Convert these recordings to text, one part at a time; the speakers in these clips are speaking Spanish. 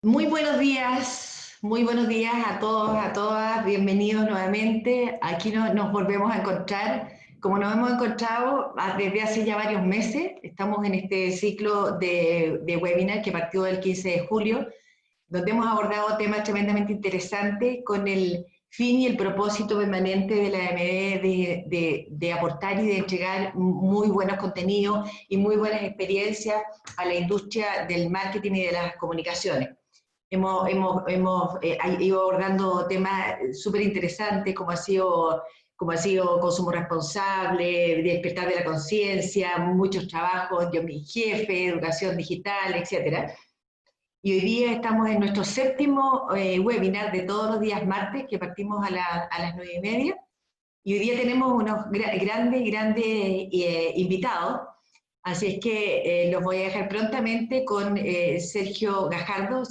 Muy buenos días a todos, a todas, bienvenidos nuevamente. Aquí nos volvemos a encontrar, como nos hemos encontrado desde hace ya varios meses. Estamos en este ciclo de webinar que partió el 15 de julio, donde hemos abordado temas tremendamente interesantes con el fin y el propósito permanente de la AMD de aportar y de entregar muy buenos contenidos y muy buenas experiencias a la industria del marketing y de las comunicaciones. Hemos ido abordando temas súper interesantes como ha sido consumo responsable, despertar de la conciencia, muchos trabajos, yo mi jefe, educación digital, etcétera. Y hoy día estamos en nuestro séptimo webinar de todos los días martes, que partimos a las 9:30. Y hoy día tenemos unos grandes invitados. Así es que los voy a dejar prontamente con Sergio Gajardo,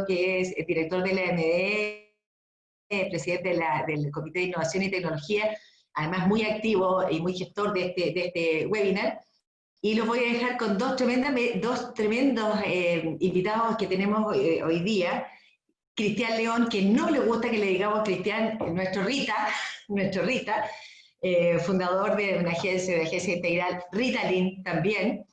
que es el director de la AMD, presidente del Comité de Innovación y Tecnología, además muy activo y muy gestor de este webinar. Y los voy a dejar con dos tremendos invitados que tenemos hoy día. Cristian León, que no le gusta que le digamos Cristian, nuestro Rita, fundador de una agencia integral, Ritalin también,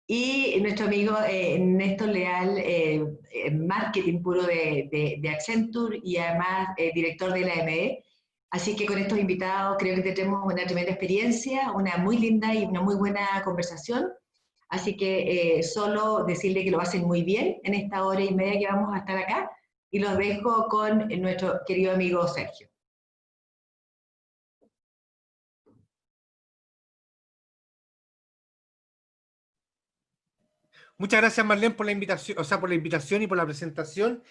y nuestro amigo Néstor Leal, marketing puro de Accenture y además director de la AME. Así que con estos invitados creo que tendremos una tremenda experiencia, una muy linda y una muy buena conversación. Así que solo decirle que lo hacen muy bien en esta hora y media que vamos a estar acá y los dejo con nuestro querido amigo Sergio. Muchas gracias, Marlene, por la invitación, por la invitación y por la presentación.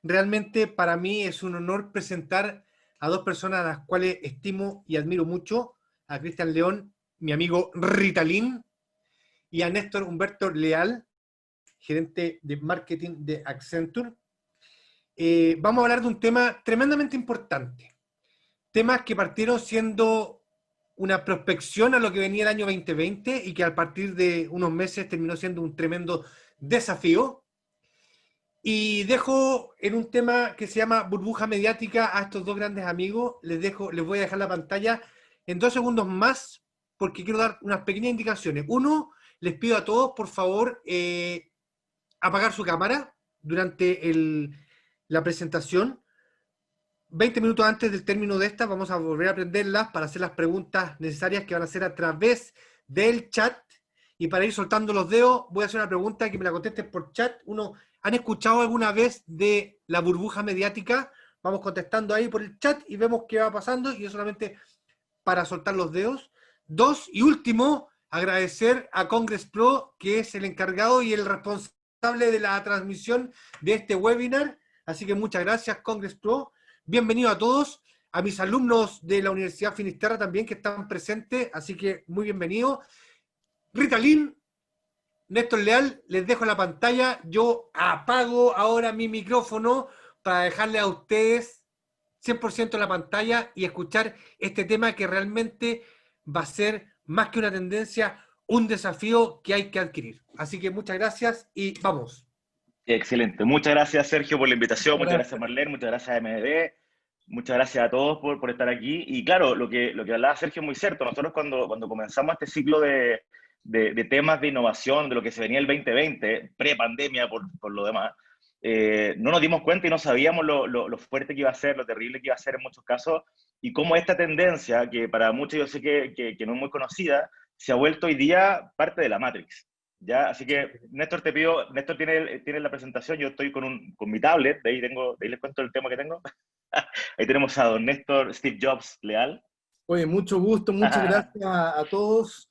Realmente para mí es un honor presentar a dos personas a las cuales estimo y admiro mucho, a Cristian León, mi amigo Ritalin, y a Néstor Humberto Leal, gerente de marketing de Accenture. Vamos a hablar de un tema tremendamente importante. Temas que partieron siendo una prospección a lo que venía el año 2020 y que a partir de unos meses terminó siendo un tremendo desafío. Y dejo en un tema que se llama burbuja mediática a estos dos grandes amigos. Les voy a dejar la pantalla en 2 segundos más porque quiero dar unas pequeñas indicaciones. Uno, les pido a todos, por favor, apagar su cámara durante la presentación. 20 minutos antes del término de esta vamos a volver a prenderlas para hacer las preguntas necesarias que van a hacer a través del chat. Y para ir soltando los dedos, voy a hacer una pregunta que me la contesten por chat. Uno, ¿han escuchado alguna vez de la burbuja mediática? Vamos contestando ahí por el chat y vemos qué va pasando. Y es solamente para soltar los dedos. Dos, y último, agradecer a Congress Pro, que es el encargado y el responsable de la transmisión de este webinar. Así que muchas gracias, Congress Pro. Bienvenido a todos, a mis alumnos de la Universidad Finisterra también que están presentes, así que muy bienvenido. Ritalin, Néstor Leal, les dejo la pantalla. Yo apago ahora mi micrófono para dejarle a ustedes 100% la pantalla y escuchar este tema que realmente va a ser más que una tendencia, un desafío que hay que adquirir. Así que muchas gracias y vamos. Excelente. Muchas gracias, Sergio, por la invitación. Muchas Gracias. gracias, Marlene. Muchas gracias, MD. Muchas gracias a todos por estar aquí. Y claro, lo que hablaba Sergio es muy cierto. Nosotros cuando comenzamos este ciclo de temas de innovación, de lo que se venía el 2020, pre-pandemia por lo demás, no nos dimos cuenta y no sabíamos lo fuerte que iba a ser, lo terrible que iba a ser en muchos casos, y cómo esta tendencia, que para muchos yo sé que no es muy conocida, se ha vuelto hoy día parte de la Matrix. ¿Ya? Así que, Néstor, te pido, Néstor tiene la presentación, yo estoy con mi tablet, de ahí les cuento el tema que tengo. Ahí tenemos a don Néstor Steve Jobs Leal. Oye, mucho gusto, muchas gracias a todos.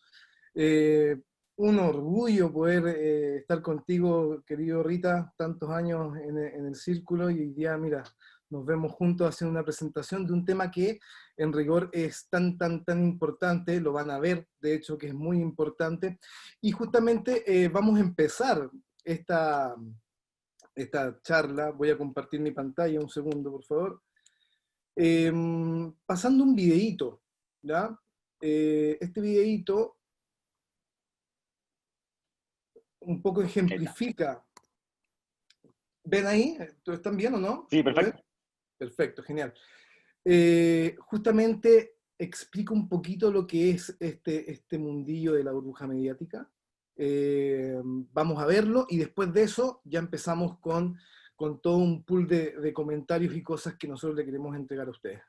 Un orgullo poder estar contigo, querido Rita, tantos años en el círculo y hoy día, mira, nos vemos juntos haciendo una presentación de un tema que en rigor es tan importante, lo van a ver, de hecho que es muy importante, y justamente vamos a empezar esta charla. Voy a compartir mi pantalla, un segundo, por favor. Pasando un videíto, ¿ya? Este videíto un poco ejemplifica ¿Ven ahí? ¿Están bien o no? Sí, ¿Lo ven? perfecto. Perfecto, genial. Justamente explico un poquito lo que es este mundillo de la burbuja mediática. Vamos a verlo y después de eso ya empezamos con todo un pool de comentarios y cosas que nosotros le queremos entregar a ustedes.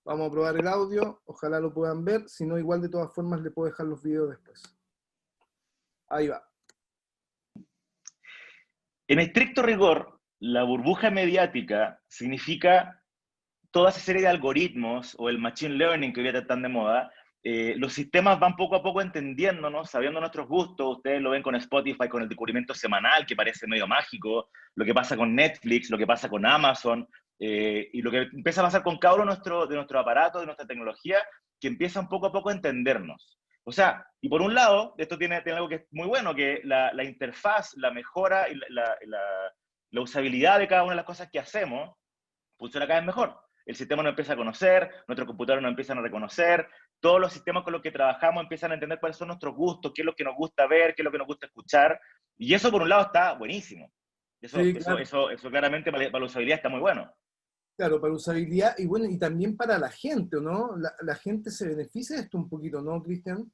Vamos a probar el audio, ojalá lo puedan ver, si no igual de todas formas le puedo dejar los videos después. Ahí va. En estricto rigor, la burbuja mediática significa toda esa serie de algoritmos o el machine learning que hoy está tan de moda. Los sistemas van poco a poco entendiéndonos, sabiendo nuestros gustos. Ustedes lo ven con Spotify, con el descubrimiento semanal, que parece medio mágico, lo que pasa con Netflix, lo que pasa con Amazon, y lo que empieza a pasar con cada uno de nuestro aparato, de nuestra tecnología, que empiezan poco a poco a entendernos. O sea, y por un lado, esto tiene algo que es muy bueno, que la interfaz, la mejora y la usabilidad de cada una de las cosas que hacemos funciona cada vez mejor. El sistema nos empieza a conocer, nuestros computadores nos empiezan a reconocer, todos los sistemas con los que trabajamos empiezan a entender cuáles son nuestros gustos, qué es lo que nos gusta ver, qué es lo que nos gusta escuchar, y eso por un lado está buenísimo. Sí, claro. Eso claramente para la usabilidad está muy bueno. Claro, para usabilidad y bueno, y también para la gente, ¿no? La gente se beneficia de esto un poquito, ¿no, Cristian?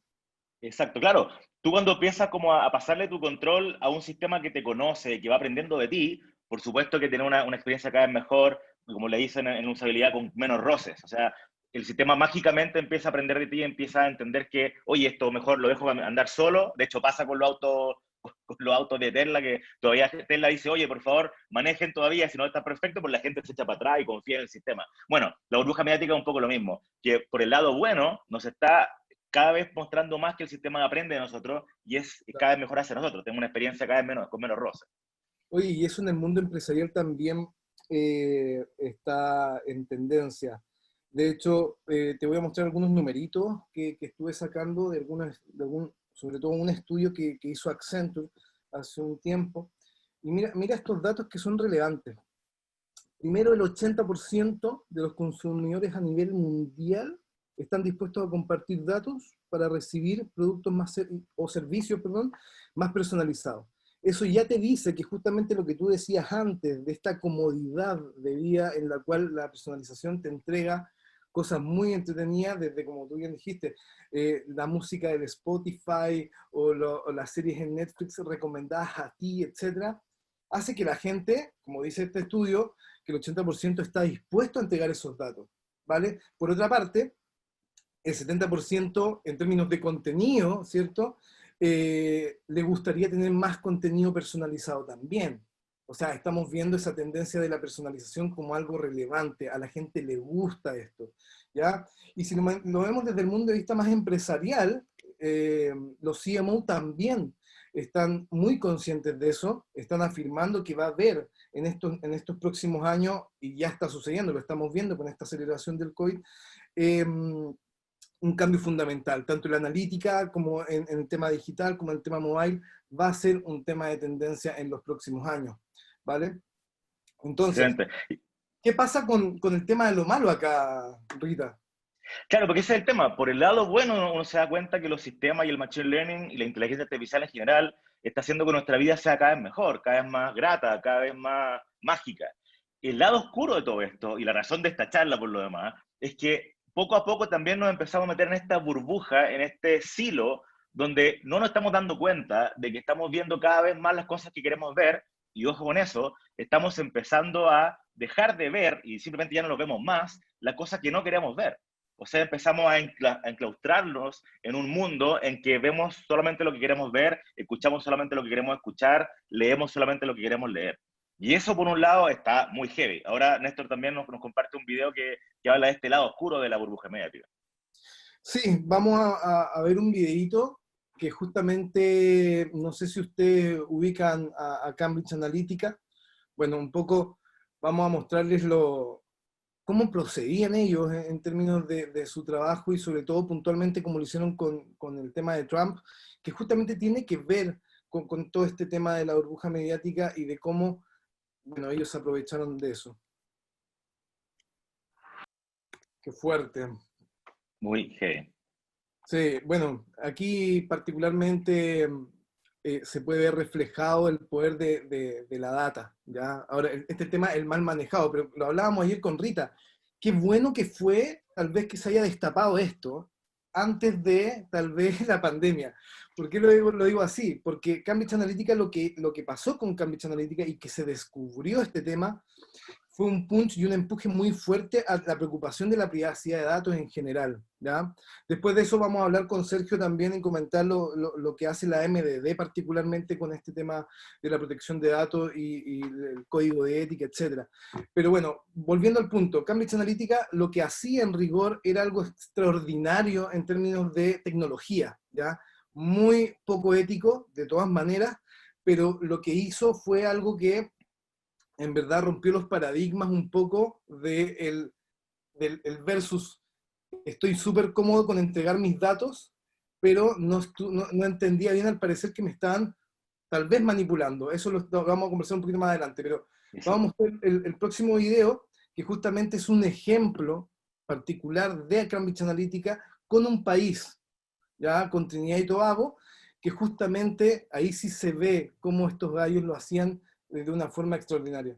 Exacto, claro. Tú cuando empiezas como a pasarle tu control a un sistema que te conoce, que va aprendiendo de ti, por supuesto que tiene una experiencia cada vez mejor, como le dicen en usabilidad, con menos roces. O sea, el sistema mágicamente empieza a aprender de ti, empieza a entender que, oye, esto mejor lo dejo andar solo. De hecho, pasa con los autos de Tesla, que todavía Tesla dice, oye, por favor, manejen todavía, si no está perfecto, pues la gente se echa para atrás y confía en el sistema. Bueno, la burbuja mediática es un poco lo mismo, que por el lado bueno nos está cada vez mostrando más que el sistema aprende de nosotros y es cada vez mejor hacia nosotros. Tenemos una experiencia cada vez con menos roces. Oye, y eso en el mundo empresarial también está en tendencia. De hecho, te voy a mostrar algunos numeritos que estuve sacando sobre todo un estudio que hizo Accenture hace un tiempo. Y mira estos datos que son relevantes. Primero, el 80% de los consumidores a nivel mundial están dispuestos a compartir datos para recibir productos o servicios, perdón, más personalizados. Eso ya te dice que justamente lo que tú decías antes, de esta comodidad de vida en la cual la personalización te entrega cosas muy entretenidas, desde, como tú bien dijiste, la música del Spotify o las series en Netflix recomendadas a ti, etcétera, hace que la gente, como dice este estudio, que el 80% está dispuesto a entregar esos datos, ¿vale? Por otra parte, el 70% en términos de contenido, ¿cierto? Le gustaría tener más contenido personalizado también. O sea, estamos viendo esa tendencia de la personalización como algo relevante, a la gente le gusta esto, ¿ya? Y si lo vemos desde el mundo de vista más empresarial, los CMO también están muy conscientes de eso, están afirmando que va a haber en estos próximos años, y ya está sucediendo, lo estamos viendo con esta aceleración del COVID, un cambio fundamental, tanto en la analítica como en el tema digital, como en el tema mobile, va a ser un tema de tendencia en los próximos años, ¿vale? Entonces, Excelente. ¿qué pasa con el tema de lo malo acá, Rita? Claro, porque ese es el tema. Por el lado bueno, uno se da cuenta que los sistemas y el machine learning y la inteligencia artificial en general está haciendo que nuestra vida sea cada vez mejor, cada vez más grata, cada vez más mágica. El lado oscuro de todo esto, y la razón de esta charla por lo demás, es que poco a poco también nos empezamos a meter en esta burbuja, en este silo, donde no nos estamos dando cuenta de que estamos viendo cada vez más las cosas que queremos ver, y ojo con eso, estamos empezando a dejar de ver, y simplemente ya no lo vemos más, las cosas que no queremos ver. O sea, empezamos a enclaustrarnos en un mundo en que vemos solamente lo que queremos ver, escuchamos solamente lo que queremos escuchar, leemos solamente lo que queremos leer. Y eso, por un lado, está muy heavy. Ahora, Néstor también nos comparte un video que habla de este lado oscuro de la burbuja mediática. Sí, vamos a ver un videito que justamente, no sé si ustedes ubican a Cambridge Analytica. Bueno, un poco vamos a mostrarles cómo procedían ellos en términos de su trabajo y sobre todo puntualmente como lo hicieron con el tema de Trump, que justamente tiene que ver con todo este tema de la burbuja mediática y de cómo, bueno, ellos se aprovecharon de eso. Qué fuerte. Muy heavy. Sí, bueno, aquí particularmente se puede ver reflejado el poder de la data, ¿ya? Ahora, este tema, el mal manejado, pero lo hablábamos ayer con Rita, qué bueno que fue, tal vez, que se haya destapado esto antes de, tal vez, la pandemia. ¿Por qué lo digo así? Porque Cambridge Analytica, lo que pasó con Cambridge Analytica y que se descubrió este tema, fue un punch y un empuje muy fuerte a la preocupación de la privacidad de datos en general, ¿ya? Después de eso vamos a hablar con Sergio también y comentar lo que hace la MDD particularmente con este tema de la protección de datos y el código de ética, etc. Pero bueno, volviendo al punto, Cambridge Analytica lo que hacía en rigor era algo extraordinario en términos de tecnología, ¿ya? Muy poco ético, de todas maneras, pero lo que hizo fue algo que en verdad rompió los paradigmas un poco del versus estoy súper cómodo con entregar mis datos, pero no entendía bien al parecer que me estaban tal vez manipulando. Eso lo vamos a conversar un poquito más adelante, pero vamos a ver el próximo video, que justamente es un ejemplo particular de Cambridge Analytica con un país, ya con Trinidad y Tobago, que justamente ahí sí se ve cómo estos gallos lo hacían de una forma extraordinaria.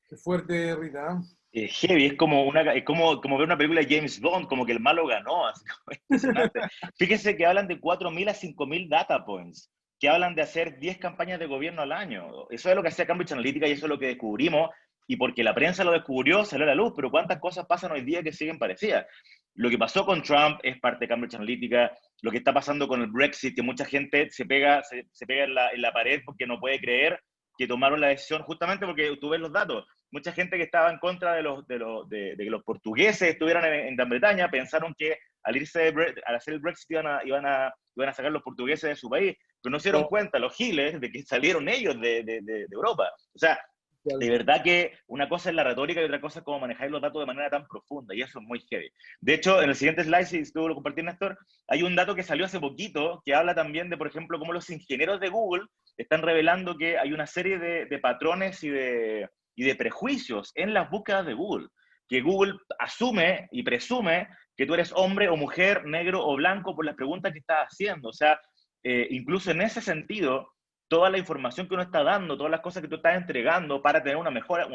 Qué fuerte, Rita. Heavy, es como ver una película de James Bond, como que el malo ganó, así como impresionante. Fíjense que hablan de 4.000 a 5.000 data points, que hablan de hacer 10 campañas de gobierno al año. Eso es lo que hacía Cambridge Analytica y eso es lo que descubrimos, y porque la prensa lo descubrió, salió a la luz, pero ¿cuántas cosas pasan hoy día que siguen parecidas? Lo que pasó con Trump es parte de Cambridge Analytica, lo que está pasando con el Brexit, que mucha gente se pega en la pared porque no puede creer que tomaron la decisión justamente porque tú ves los datos. Mucha gente que estaba en contra de que los portugueses estuvieran en Gran Bretaña pensaron que al hacer el Brexit iban a sacar los portugueses de su país, pero no se dieron cuenta los giles de que salieron ellos de Europa. O sea, de verdad que una cosa es la retórica y otra cosa es cómo manejar los datos de manera tan profunda, y eso es muy heavy. De hecho, en el siguiente slide, si tú lo compartís, Néstor, hay un dato que salió hace poquito que habla también de, por ejemplo, cómo los ingenieros de Google están revelando que hay una serie de patrones y de prejuicios en las búsquedas de Google, que Google asume y presume que tú eres hombre o mujer, negro o blanco por las preguntas que estás haciendo. O sea, incluso en ese sentido, toda la información que uno está dando, todas las cosas que tú estás entregando para tener una mejor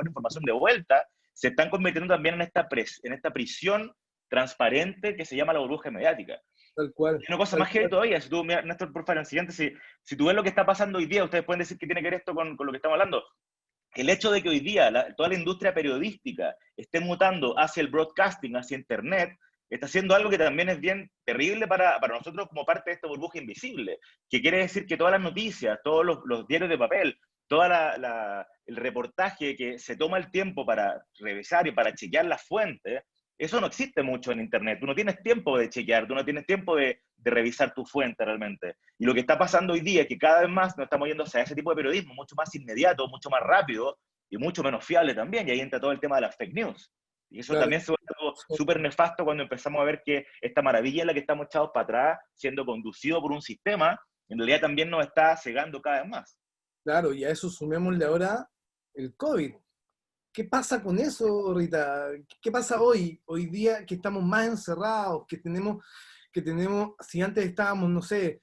información de vuelta, se están convirtiendo también en esta prisión transparente que se llama la burbuja mediática. Tal cual. Y una cosa más heavy todavía, si tú, mira, Néstor, por favor, en el siguiente, si tú ves lo que está pasando hoy día, ustedes pueden decir que tiene que ver esto con lo que estamos hablando. El hecho de que hoy día toda la industria periodística esté mutando hacia el broadcasting, hacia Internet, está haciendo algo que también es bien terrible para nosotros como parte de esta burbuja invisible, que quiere decir que todas las noticias, todos los diarios de papel, todo el reportaje que se toma el tiempo para revisar y para chequear las fuentes, eso no existe mucho en Internet. Tú no tienes tiempo de chequear, tú no tienes tiempo de revisar tu fuente realmente. Y lo que está pasando hoy día es que cada vez más nos estamos yendo hacia ese tipo de periodismo, mucho más inmediato, mucho más rápido y mucho menos fiable también. Y ahí entra todo el tema de las fake news. Y eso también se vuelve algo súper nefasto cuando empezamos a ver que esta maravilla en la que estamos echados para atrás, siendo conducido por un sistema, en realidad también nos está cegando cada vez más. Claro, y a eso sumémosle ahora el COVID. ¿Qué pasa con eso, Rita? ¿Qué pasa hoy día que estamos más encerrados, que tenemos, si antes estábamos, no sé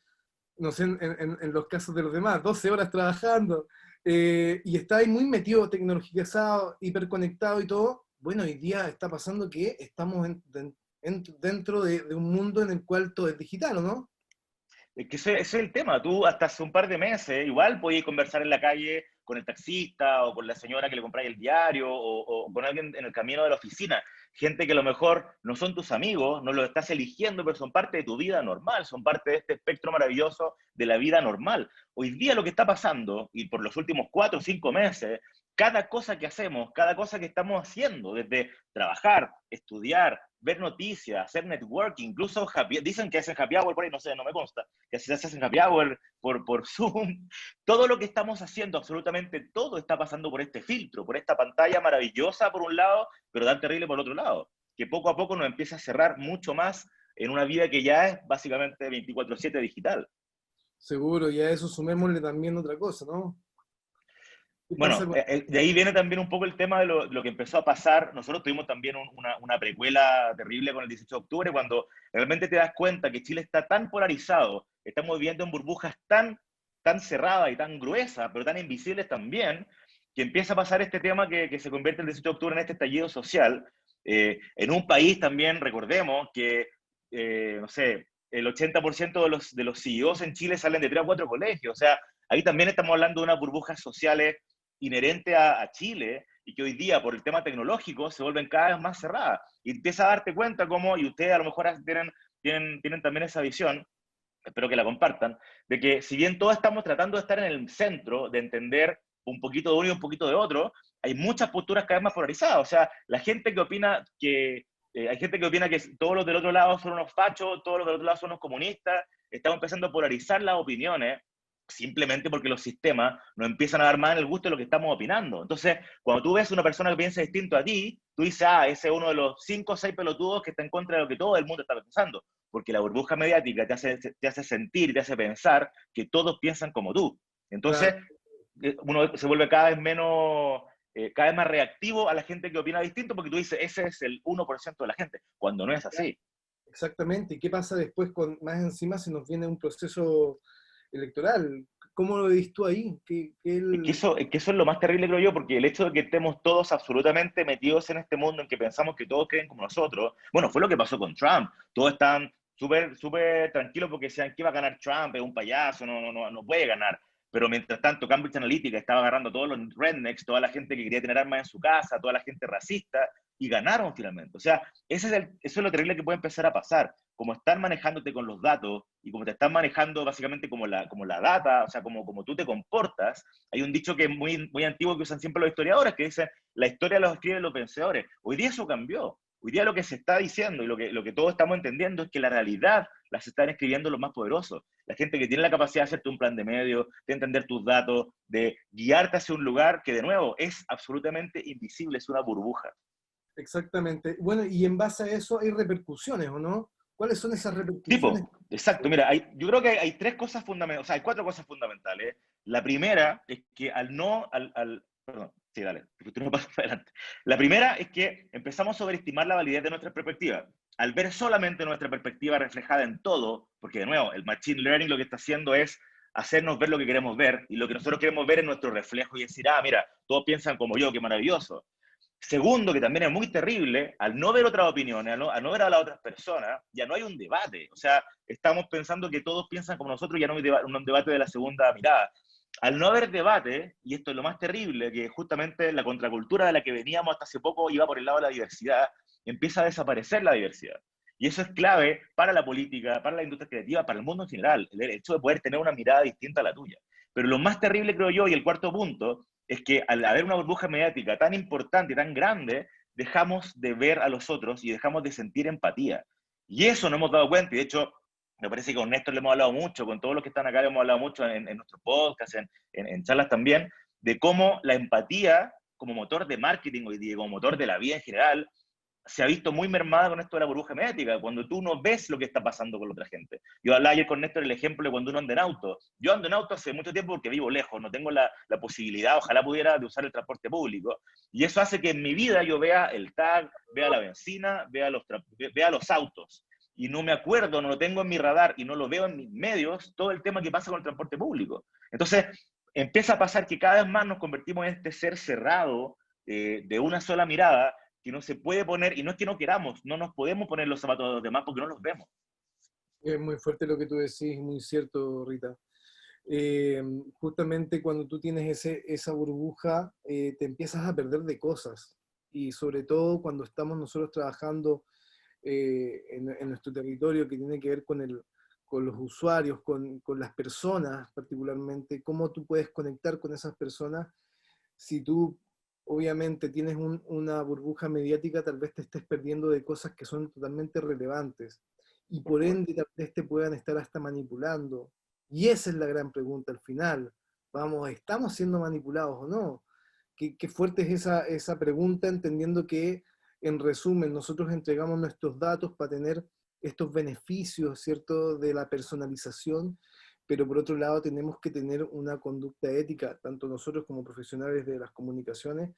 en los casos de los demás, 12 horas trabajando, y estáis muy metido, tecnologizado, hiperconectado y todo? Bueno, hoy día está pasando que estamos dentro de un mundo en el cual todo es digital, ¿o no? Es que ese es el tema. Tú hasta hace un par de meses igual podías conversar en la calle con el taxista o con la señora que le compráis el diario o con alguien en el camino de la oficina. Gente que a lo mejor no son tus amigos, no los estás eligiendo, pero son parte de tu vida normal, son parte de este espectro maravilloso de la vida normal. Hoy día lo que está pasando, y por los últimos 4 o 5 meses, cada cosa que hacemos, cada cosa que estamos haciendo, desde trabajar, estudiar, ver noticias, hacer networking, incluso dicen que hacen happy hour por ahí, no sé, no me consta, que se hacen happy hour por Zoom. Todo lo que estamos haciendo, absolutamente todo está pasando por este filtro, por esta pantalla maravillosa por un lado, pero tan terrible por otro lado, que poco a poco nos empieza a cerrar mucho más en una vida que ya es básicamente 24/7 digital. Seguro, y a eso sumémosle también otra cosa, ¿no? ¿Qué pasa Bueno, con... de ahí viene también un poco el tema de lo que empezó a pasar. Nosotros tuvimos también una precuela terrible con el 18 de octubre, cuando realmente te das cuenta que Chile está tan polarizado, estamos viviendo en burbujas tan cerradas y tan gruesas, pero tan invisibles también, que empieza a pasar este tema que se convierte el 18 de octubre en este estallido social. En un país también, recordemos que, no sé, el 80% de los CEOs en Chile salen de 3 o 4 colegios. O sea, ahí también estamos hablando de unas burbujas sociales inherente a Chile y que hoy día por el tema tecnológico se vuelven cada vez más cerradas. Y empieza a darte cuenta cómo, y ustedes a lo mejor tienen también esa visión, espero que la compartan, de que si bien todos estamos tratando de estar en el centro, de entender un poquito de uno y un poquito de otro, hay muchas posturas cada vez más polarizadas. O sea, la gente que opina que... hay gente que opina que todos los del otro lado son unos fachos, todos los del otro lado son unos comunistas. Estamos empezando a polarizar las opiniones simplemente porque los sistemas nos empiezan a dar más en el gusto de lo que estamos opinando. Entonces, cuando tú ves una persona que piensa distinto a ti, tú dices, ese es uno de los 5 o 6 pelotudos que está en contra de lo que todo el mundo está pensando, porque la burbuja mediática te hace sentir, te hace pensar que todos piensan como tú. Entonces, Claro, uno se vuelve cada vez menos, cada vez más reactivo a la gente que opina distinto, porque tú dices, ese es el 1% de la gente, cuando no es así. exactamente. ¿Y qué pasa después con más encima si nos viene un proceso electoral? ¿Cómo lo ves tú ahí? Es que eso es lo más terrible, creo yo, porque el hecho de que estemos todos absolutamente metidos en este mundo en que pensamos que todos creen como nosotros, bueno, fue lo que pasó con Trump. Todos están súper tranquilos porque decían que iba a ganar Trump, es un payaso, no puede ganar. Pero mientras tanto, Cambridge Analytica estaba agarrando a todos los rednecks, toda la gente que quería tener armas en su casa, toda la gente racista, y ganaron finalmente. O sea, eso es lo terrible que puede empezar a pasar. Como están manejándote con los datos y como te están manejando básicamente como la data, o sea, como tú te comportas, hay un dicho que es muy antiguo que usan siempre los historiadores, que dicen, la historia los escriben los vencedores. Hoy día eso cambió. Hoy día lo que se está diciendo y lo que todos estamos entendiendo es que la realidad las están escribiendo los más poderosos. La gente que tiene la capacidad de hacerte un plan de medio, de entender tus datos, de guiarte hacia un lugar que, de nuevo, es absolutamente invisible, es una burbuja. Exactamente. Bueno, y en base a eso hay repercusiones, ¿o no? ¿Cuáles son esas repercusiones? Tipo, exacto. Mira, yo creo que hay tres cosas fundamentales, o sea, hay cuatro cosas fundamentales. La primera es que perdón, sí, dale, tú no pasas adelante. La primera es que empezamos a sobreestimar la validez de nuestra perspectiva. Al ver solamente nuestra perspectiva reflejada en todo, porque de nuevo, el machine learning lo que está haciendo es hacernos ver lo que queremos ver, y lo que nosotros queremos ver es nuestro reflejo y decir, mira, todos piensan como yo, qué maravilloso. Segundo, que también es muy terrible, al no ver otras opiniones, al no ver a las otras personas, ya no hay un debate. O sea, estamos pensando que todos piensan como nosotros, ya no hay un debate de la segunda mirada. Al no haber debate, y esto es lo más terrible, que justamente la contracultura de la que veníamos hasta hace poco iba por el lado de la diversidad, empieza a desaparecer la diversidad. Y eso es clave para la política, para la industria creativa, para el mundo en general, el hecho de poder tener una mirada distinta a la tuya. Pero lo más terrible, creo yo, y el cuarto punto, es que al haber una burbuja mediática tan importante y tan grande, dejamos de ver a los otros y dejamos de sentir empatía. Y eso no hemos dado cuenta, y de hecho, me parece que con Néstor le hemos hablado mucho, con todos los que están acá le hemos hablado mucho en nuestro podcast, en charlas también, de cómo la empatía como motor de marketing hoy día, como motor de la vida en general, se ha visto muy mermada con esto de la burbuja mediática, cuando tú no ves lo que está pasando con la otra gente. Yo hablaba ayer con Néstor el ejemplo de cuando uno anda en auto. Yo ando en auto hace mucho tiempo porque vivo lejos, no tengo la posibilidad, ojalá pudiera, de usar el transporte público. Y eso hace que en mi vida yo vea el tag, vea la benzina, vea los autos. Y no me acuerdo, no lo tengo en mi radar y no lo veo en mis medios, todo el tema que pasa con el transporte público. Entonces, empieza a pasar que cada vez más nos convertimos en este ser cerrado de una sola mirada, que no se puede poner, y no es que no queramos, no nos podemos poner los zapatos de los demás porque no los vemos. Es muy fuerte lo que tú decís, muy cierto, Rita. Justamente cuando tú tienes esa burbuja, te empiezas a perder de cosas. Y sobre todo cuando estamos nosotros trabajando en nuestro territorio que tiene que ver con los usuarios, con las personas particularmente, cómo tú puedes conectar con esas personas. Si tú obviamente tienes una burbuja mediática, tal vez te estés perdiendo de cosas que son totalmente relevantes y por ende tal vez te puedan estar hasta manipulando. Y esa es la gran pregunta al final. Vamos, ¿estamos siendo manipulados o no? Qué fuerte es esa pregunta, entendiendo que, en resumen, nosotros entregamos nuestros datos para tener estos beneficios, ¿cierto?, de la personalización, pero por otro lado tenemos que tener una conducta ética, tanto nosotros como profesionales de las comunicaciones,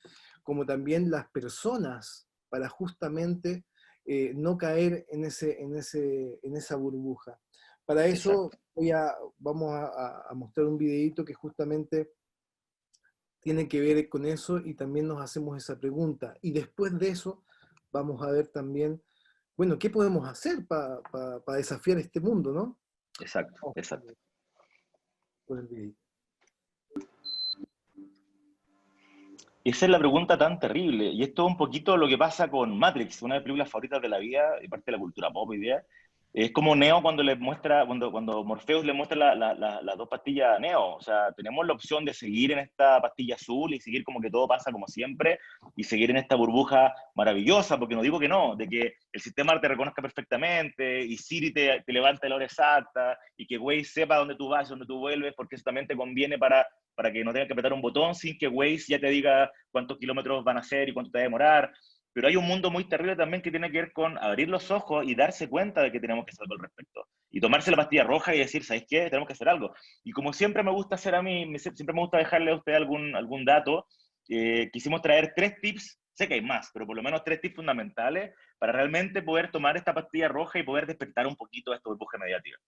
como también las personas, para justamente no caer en esa burbuja. Para eso vamos a mostrar un videito que justamente tiene que ver con eso y también nos hacemos esa pregunta. Y después de eso vamos a ver también, bueno, ¿qué podemos hacer para desafiar este mundo, ¿no? Exacto, exacto. Con el videito. Esa es la pregunta tan terrible. Y esto es un poquito lo que pasa con Matrix, una de las películas favoritas de la vida y parte de la cultura pop hoy día. Es como Neo cuando le muestra, cuando Morpheus le muestra las dos pastillas a Neo. O sea, tenemos la opción de seguir en esta pastilla azul y seguir como que todo pasa como siempre y seguir en esta burbuja maravillosa, porque no digo que no, de que el sistema te reconozca perfectamente y Siri te levante la hora exacta y que Waze sepa dónde tú vas, dónde tú vuelves, porque eso también te conviene para que no tengas que apretar un botón sin que Waze ya te diga cuántos kilómetros van a hacer y cuánto te va a demorar. Pero hay un mundo muy terrible también que tiene que ver con abrir los ojos y darse cuenta de que tenemos que hacer algo al respecto. Y tomarse la pastilla roja y decir, ¿sabes qué? Tenemos que hacer algo. Y como siempre me gusta hacer a mí, siempre me gusta dejarle a usted algún dato, quisimos traer 3 tips, sé que hay más, pero por lo menos 3 tips fundamentales para realmente poder tomar esta pastilla roja y poder despertar un poquito esta burbuja mediática.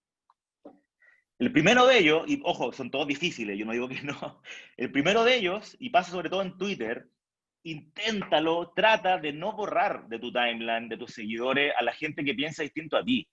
El primero de ellos, y ojo, son todos difíciles, yo no digo que no, el primero de ellos, y pasa sobre todo en Twitter, inténtalo, trata de no borrar de tu timeline, de tus seguidores, a la gente que piensa distinto a ti.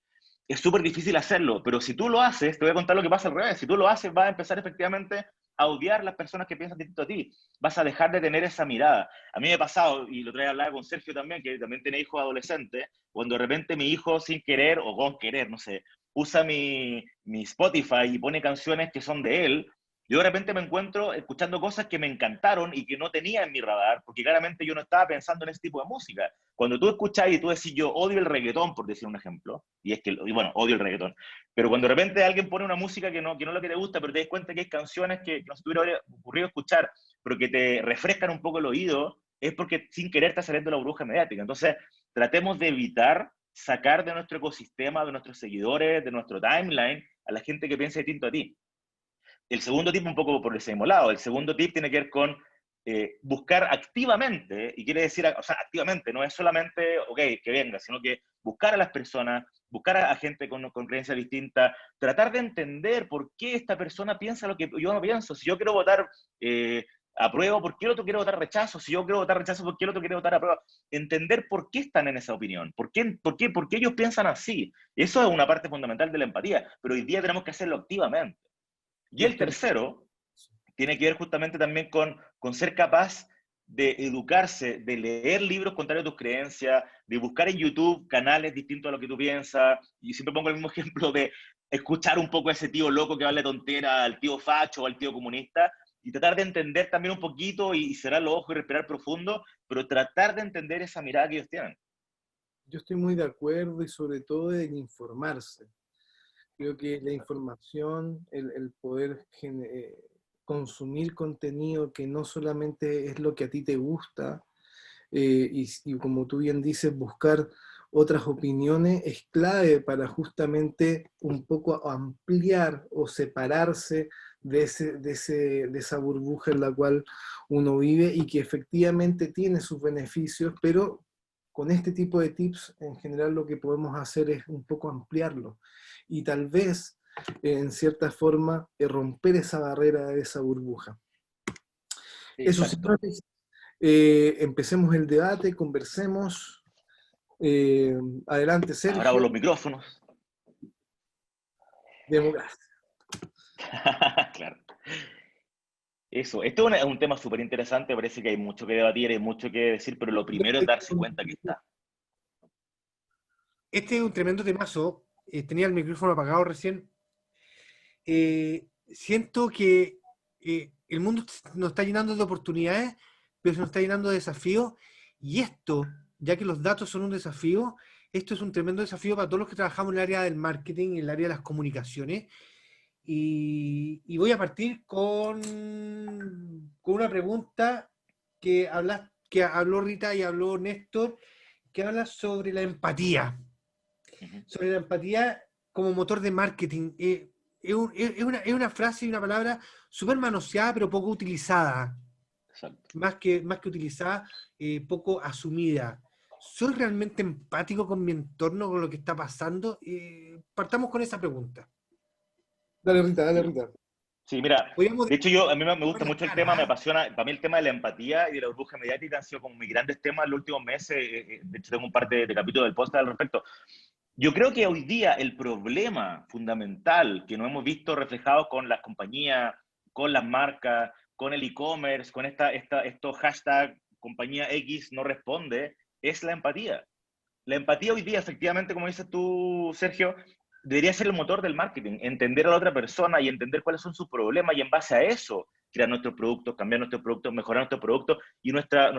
Es súper difícil hacerlo, pero si tú lo haces, te voy a contar lo que pasa al revés. Si tú lo haces, vas a empezar efectivamente a odiar las personas que piensan distinto a ti. Vas a dejar de tener esa mirada. A mí me ha pasado, y lo traía a hablar con Sergio también, que también tiene hijos adolescentes, cuando de repente mi hijo sin querer, o con querer, no sé, usa mi Spotify y pone canciones que son de él, yo de repente me encuentro escuchando cosas que me encantaron y que no tenía en mi radar, porque claramente yo no estaba pensando en ese tipo de música. Cuando tú escuchas y tú decís, yo odio el reggaetón, por decir un ejemplo, y es que, y bueno, odio el reggaetón, pero cuando de repente alguien pone una música que no es lo que te gusta, pero te das cuenta que hay canciones que no se te hubiera ocurrido escuchar, pero que te refrescan un poco el oído, es porque sin querer estás saliendo de la burbuja mediática. Entonces, tratemos de evitar sacar de nuestro ecosistema, de nuestros seguidores, de nuestro timeline, a la gente que piensa distinto a ti. El segundo tip, un poco por ese mismo lado, el segundo tip tiene que ver con buscar activamente, y quiere decir, o sea, activamente, no es solamente, ok, que venga, sino que buscar a las personas, buscar a gente con creencias distintas, tratar de entender por qué esta persona piensa lo que yo no pienso. Si yo quiero votar apruebo, ¿por qué el otro quiere votar rechazo? Si yo quiero votar rechazo, ¿por qué el otro quiere votar apruebo? Entender por qué están en esa opinión, por qué ellos piensan así. Eso es una parte fundamental de la empatía, pero hoy día tenemos que hacerlo activamente. Y el tercero tiene que ver justamente también con ser capaz de educarse, de leer libros contrarios a tus creencias, de buscar en YouTube canales distintos a lo que tú piensas. Y siempre pongo el mismo ejemplo de escuchar un poco a ese tío loco que vale tontera, al tío facho o al tío comunista, y tratar de entender también un poquito y cerrar los ojos y respirar profundo, pero tratar de entender esa mirada que ellos tienen. Yo estoy muy de acuerdo y sobre todo en informarse. Creo que la información, el poder consumir contenido que no solamente es lo que a ti te gusta, y como tú bien dices, buscar otras opiniones es clave para justamente un poco ampliar o separarse de esa burbuja en la cual uno vive y que efectivamente tiene sus beneficios, pero con este tipo de tips en general lo que podemos hacer es un poco ampliarlo y tal vez en cierta forma romper esa barrera de esa burbuja. Eso, señores, empecemos el debate, conversemos. Adelante, Sergio. Ahora con los micrófonos. Democracia. Claro. Eso, esto es un tema súper interesante, parece que hay mucho que debatir, hay mucho que decir, pero lo primero es darse cuenta que está. Este es un tremendo temazo. Tenía el micrófono apagado recién. Siento que el mundo nos está llenando de oportunidades, pero se nos está llenando de desafíos. Y esto, ya que los datos son un desafío, esto es un tremendo desafío para todos los que trabajamos en el área del marketing, en el área de las comunicaciones. Y voy a partir con una pregunta que habló Rita y habló Néstor, que habla sobre la empatía. Sobre la empatía como motor de marketing. es una frase y una palabra súper manoseada, pero poco utilizada. Exacto. Más que utilizada, poco asumida. ¿Soy realmente empático con mi entorno, con lo que está pasando? Partamos con esa pregunta. Dale, Rita, dale, Sí. Rita. Sí, mira, Podríamos de hecho a mí me gusta las mucho el tema, me caras. apasiona, para mí el tema de la empatía y de la burbuja mediática han sido como mis grandes temas en los últimos meses, de hecho tengo un par de capítulos del podcast al respecto. Yo creo que hoy día el problema fundamental que no hemos visto reflejado con las compañías, con las marcas, con el e-commerce, con estos hashtag compañía X no responde, es la empatía. La empatía hoy día, efectivamente, como dices tú, Sergio, debería ser el motor del marketing, entender a la otra persona y entender cuáles son sus problemas y en base a eso crear nuestros productos, cambiar nuestros productos, mejorar nuestros productos y nuestra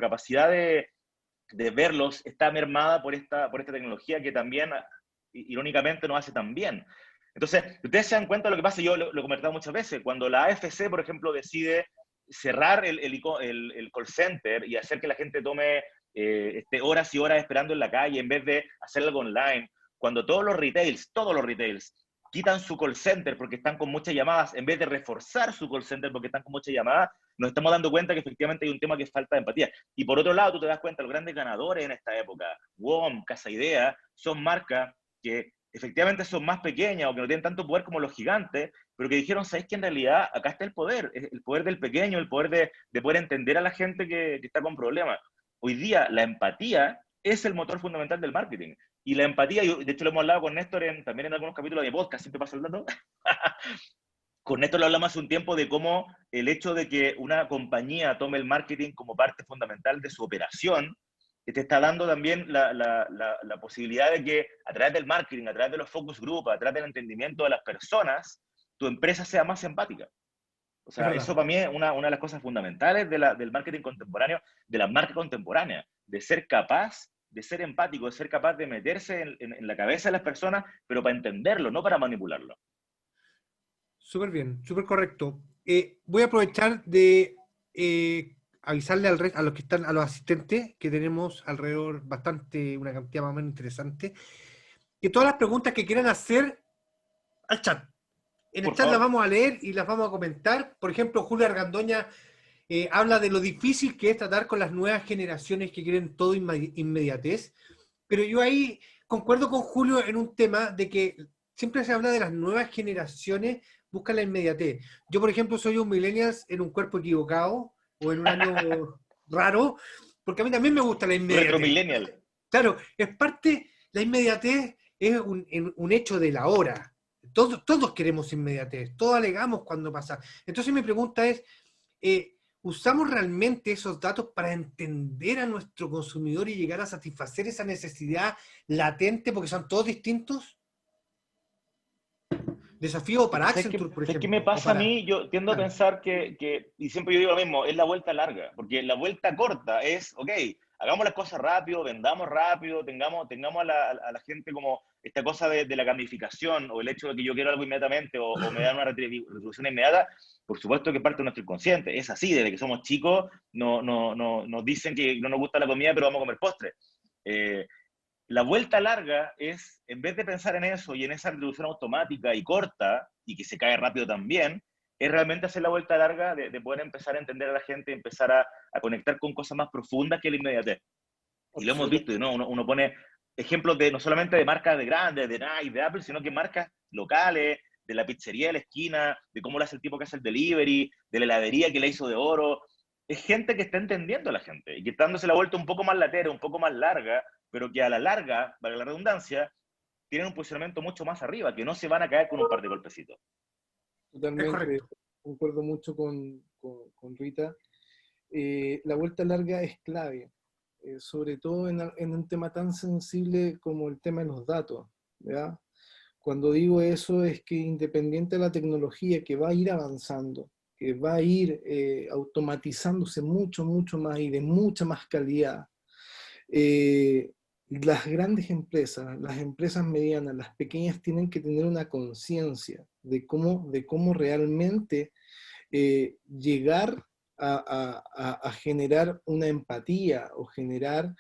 capacidad de verlos está mermada por esta tecnología que también, irónicamente, no hace tan bien. Entonces, ustedes se dan cuenta de lo que pasa, yo lo he comentado muchas veces, cuando la AFC, por ejemplo, decide cerrar el call center y hacer que la gente tome horas y horas esperando en la calle en vez de hacer algo online, cuando todos los retails, quitan su call center porque están con muchas llamadas, en vez de reforzar su call center porque están con muchas llamadas, nos estamos dando cuenta que efectivamente hay un tema que es falta de empatía. Y por otro lado, tú te das cuenta, los grandes ganadores en esta época, WOM, Casa Idea, son marcas que efectivamente son más pequeñas o que no tienen tanto poder como los gigantes, pero que dijeron, ¿sabes que en realidad acá está el poder del pequeño, el poder de poder entender a la gente que está con problemas? Hoy día la empatía es el motor fundamental del marketing. Y la empatía, de hecho lo hemos hablado con Néstor también en algunos capítulos de podcast, siempre paso el dato. Con Néstor lo hablamos hace un tiempo de cómo el hecho de que una compañía tome el marketing como parte fundamental de su operación, te está dando también la posibilidad de que a través del marketing, a través de los focus group, a través del entendimiento de las personas, tu empresa sea más empática. O Es sea, verdad. eso para mí es una de las cosas fundamentales del marketing contemporáneo, de la marca contemporánea, de ser capaz de ser empático, de ser capaz de meterse en la cabeza de las personas, pero para entenderlo, no para manipularlo. Súper bien, súper correcto. Voy a aprovechar de avisarle a los que están, a los asistentes, que tenemos alrededor bastante, una cantidad más o menos interesante, que todas las preguntas que quieran hacer al chat. En el Por chat las favor. vamos a leer y las vamos a comentar. Por ejemplo, Julia Argandoña habla de lo difícil que es tratar con las nuevas generaciones que quieren todo inmediatez. Pero yo ahí concuerdo con Julio en un tema de que siempre se habla de las nuevas generaciones, buscan la inmediatez. Yo, por ejemplo, soy un millennial en un cuerpo equivocado o en un año raro, porque a mí también me gusta la Retro inmediatez. millennial. Claro, es parte, la inmediatez es un hecho de la hora. Todos queremos inmediatez, todos alegamos cuando pasa. Entonces mi pregunta es, ¿usamos realmente esos datos para entender a nuestro consumidor y llegar a satisfacer esa necesidad latente porque son todos distintos? Desafío para Accenture, por ¿Sabes qué me ejemplo. O pasa a para... mí? Yo tiendo a Claro. pensar y siempre yo digo lo mismo, es la vuelta larga, porque la vuelta corta es, ok, hagamos las cosas rápido, vendamos rápido, tengamos a la gente como esta cosa de la gamificación o el hecho de que yo quiero algo inmediatamente o me dan una retribución inmediata, por supuesto que parte de nuestro inconsciente, es así, desde que somos chicos nos dicen que no nos gusta la comida pero vamos a comer postre. La vuelta larga es, en vez de pensar en eso y en esa retribución automática y corta, y que se cae rápido también, es realmente hacer la vuelta larga de poder empezar a entender a la gente, empezar a conectar con cosas más profundas que la inmediatez. Y lo hemos visto, ¿no? Uno pone ejemplos no solamente de marcas de grandes, de Nike, de Apple, sino que marcas locales, de la pizzería de la esquina, de cómo lo hace el tipo que hace el delivery, de la heladería que la hizo de oro. Es gente que está entendiendo a la gente y que está dándose la vuelta un poco más latera, un poco más larga, pero que a la larga, para la redundancia, tienen un posicionamiento mucho más arriba, que no se van a caer con un par de golpecitos. Es Totalmente, correcto. concuerdo mucho con Rita. La vuelta larga es clave, sobre todo en un tema tan sensible como el tema de los datos, ¿verdad? Cuando digo eso es que independiente de la tecnología que va a ir avanzando, que va a ir automatizándose mucho, mucho más y de mucha más calidad, las grandes empresas, las empresas medianas, las pequeñas tienen que tener una conciencia de cómo realmente llegar a generar una empatía o generar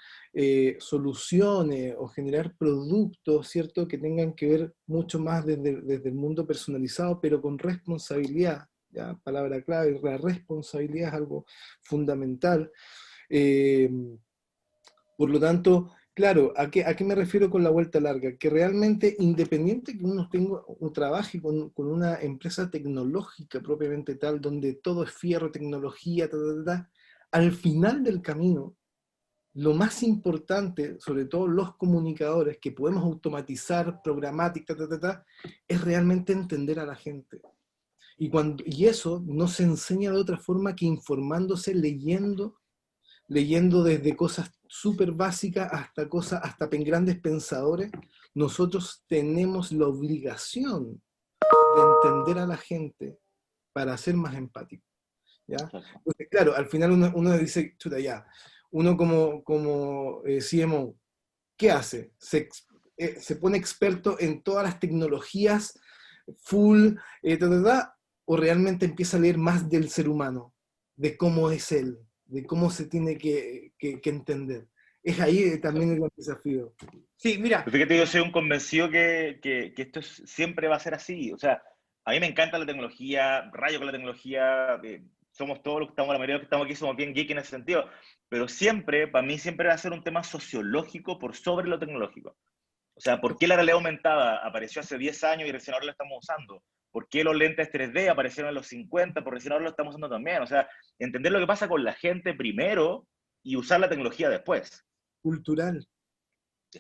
soluciones o generar productos, ¿cierto? Que tengan que ver mucho más desde el mundo personalizado, pero con responsabilidad. ¿Ya? Palabra clave, la responsabilidad es algo fundamental. Eh, por lo tanto, claro, a qué me refiero con la vuelta larga? Que realmente, independiente que uno tenga o trabaje con una empresa tecnológica propiamente tal, donde todo es fierro, tecnología, al final del camino, lo más importante, sobre todo los comunicadores, que podemos automatizar, programática, es realmente entender a la gente. Y eso no se enseña de otra forma que informándose, leyendo desde cosas súper básicas hasta grandes pensadores. Nosotros tenemos la obligación de entender a la gente para ser más empático. ¿Ya? Entonces, claro, al final uno dice, chuta, ya, uno como CMO, ¿qué hace? Se pone experto en todas las tecnologías full, o realmente empieza a leer más del ser humano, de cómo es él, de cómo se tiene que entender. Es ahí también el desafío. Sí, mira. Pero fíjate, yo soy un convencido que esto siempre va a ser así. O sea, a mí me encanta la tecnología, rayo con la tecnología, somos todos los que estamos, la mayoría de los que estamos aquí somos bien geek en ese sentido, pero siempre, para mí siempre va a ser un tema sociológico por sobre lo tecnológico. O sea, ¿por qué la realidad aumentada apareció hace 10 años y recién ahora la estamos usando? ¿Por qué los lentes 3D aparecieron en los 50, por recién ahora lo estamos usando también? O sea, entender lo que pasa con la gente primero y usar la tecnología después. Cultural.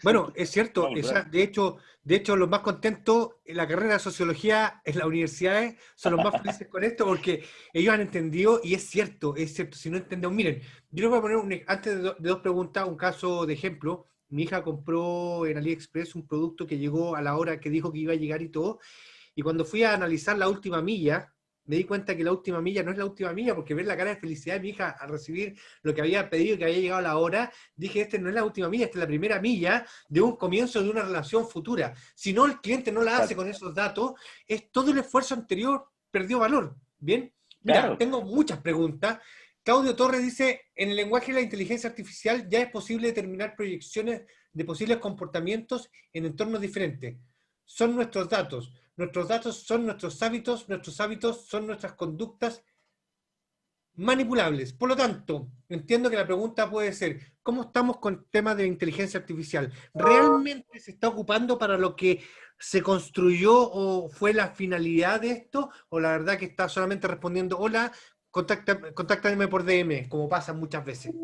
Bueno, es cierto, cultural. de hecho, los más contentos en la carrera de sociología en las universidades son los más felices con esto porque ellos han entendido, y es cierto, si no entendemos, miren, yo les voy a poner, antes de dos preguntas, un caso de ejemplo. Mi hija compró en AliExpress un producto que llegó a la hora que dijo que iba a llegar y todo, y cuando fui a analizar la última milla, me di cuenta que la última milla no es la última milla, porque ver la cara de felicidad de mi hija al recibir lo que había pedido y que había llegado a la hora, dije, este no es la última milla, esta es la primera milla de un comienzo de una relación futura. Si no, el cliente no la hace con esos datos, es todo el esfuerzo anterior perdió valor. Bien, mira, Claro. tengo muchas preguntas. Claudio Torres dice, en el lenguaje de la inteligencia artificial ya es posible determinar proyecciones de posibles comportamientos en entornos diferentes. Son nuestros datos son nuestros hábitos son nuestras conductas manipulables. Por lo tanto, entiendo que la pregunta puede ser, ¿cómo estamos con temas de inteligencia artificial? ¿Realmente se está ocupando para lo que se construyó o fue la finalidad de esto? ¿O la verdad que está solamente respondiendo, hola, contáctame por DM, como pasa muchas veces?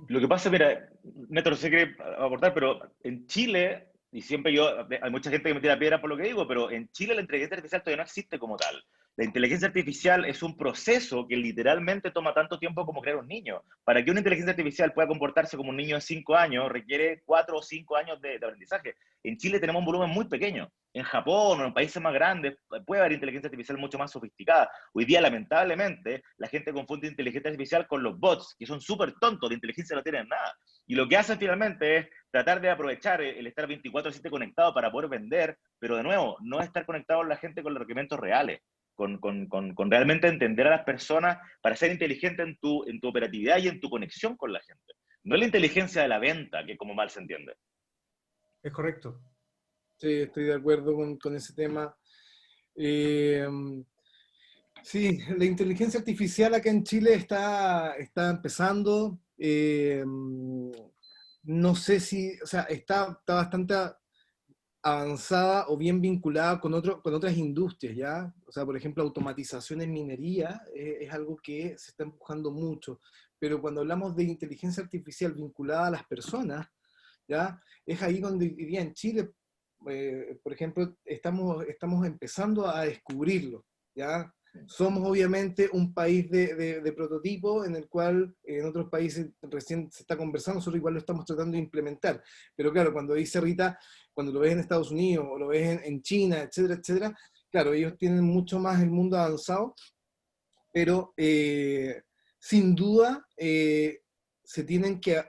Lo que pasa, mira, Neto, no sé qué aportar, pero en Chile, y siempre hay mucha gente que me tira piedra por lo que digo, pero en Chile la inteligencia artificial todavía no existe como tal. La inteligencia artificial es un proceso que literalmente toma tanto tiempo como crear un niño. Para que una inteligencia artificial pueda comportarse como un niño de 5 años, requiere 4 o 5 años de aprendizaje. En Chile tenemos un volumen muy pequeño. En Japón o en países más grandes puede haber inteligencia artificial mucho más sofisticada. Hoy día, lamentablemente, la gente confunde inteligencia artificial con los bots, que son súper tontos, de inteligencia no tienen nada. Y lo que hacen finalmente es tratar de aprovechar el estar 24/7 conectado para poder vender, pero de nuevo, no estar conectado a la gente con los requerimientos reales. Con realmente entender a las personas para ser inteligente en tu operatividad y en tu conexión con la gente. No es la inteligencia de la venta, que como mal se entiende. Es correcto. Sí, estoy de acuerdo con ese tema. Sí, la inteligencia artificial acá en Chile está empezando. No sé si, o sea, está bastante avanzada o bien vinculada con otras industrias, ¿ya? O sea, por ejemplo, automatización en minería es algo que se está empujando mucho, pero cuando hablamos de inteligencia artificial vinculada a las personas, ¿ya? Es ahí donde diría en Chile, por ejemplo, estamos empezando a descubrirlo, ¿ya? Somos obviamente un país de prototipo en el cual en otros países recién se está conversando, nosotros igual lo estamos tratando de implementar. Pero claro, cuando dice Rita, cuando lo ves en Estados Unidos o lo ves en China, etcétera, etcétera, claro, ellos tienen mucho más el mundo avanzado, pero sin duda se tienen que,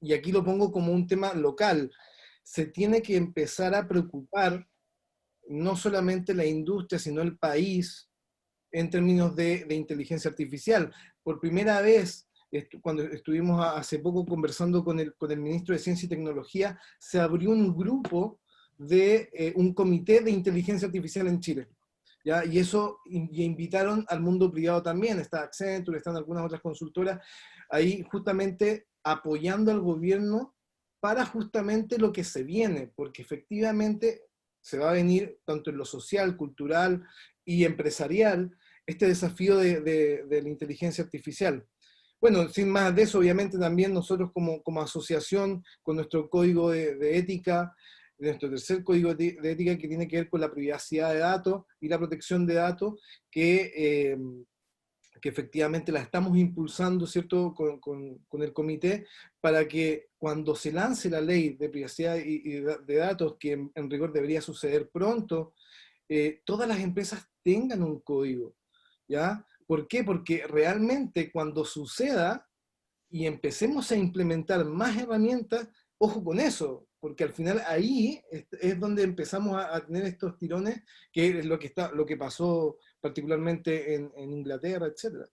y aquí lo pongo como un tema local, se tiene que empezar a preocupar no solamente la industria, sino el país, en términos de inteligencia artificial, por primera vez, cuando estuvimos hace poco conversando con el ministro de Ciencia y Tecnología, se abrió un grupo de un comité de inteligencia artificial en Chile. ¿Ya? Y eso, y invitaron al mundo privado también, está Accenture, están algunas otras consultoras, ahí justamente apoyando al gobierno para justamente lo que se viene, porque efectivamente se va a venir tanto en lo social, cultural y empresarial, este desafío de la inteligencia artificial. Bueno, sin más de eso, obviamente también nosotros como asociación, con nuestro código de ética, nuestro tercer código de ética que tiene que ver con la privacidad de datos y la protección de datos, que efectivamente la estamos impulsando, ¿cierto?, con el comité, para que cuando se lance la ley de privacidad y de datos, que en rigor debería suceder pronto, todas las empresas tengan un código, ¿ya? ¿Por qué? Porque realmente cuando suceda y empecemos a implementar más herramientas, ojo con eso, porque al final ahí es donde empezamos a tener estos tirones, que es lo que pasó particularmente en Inglaterra, etc.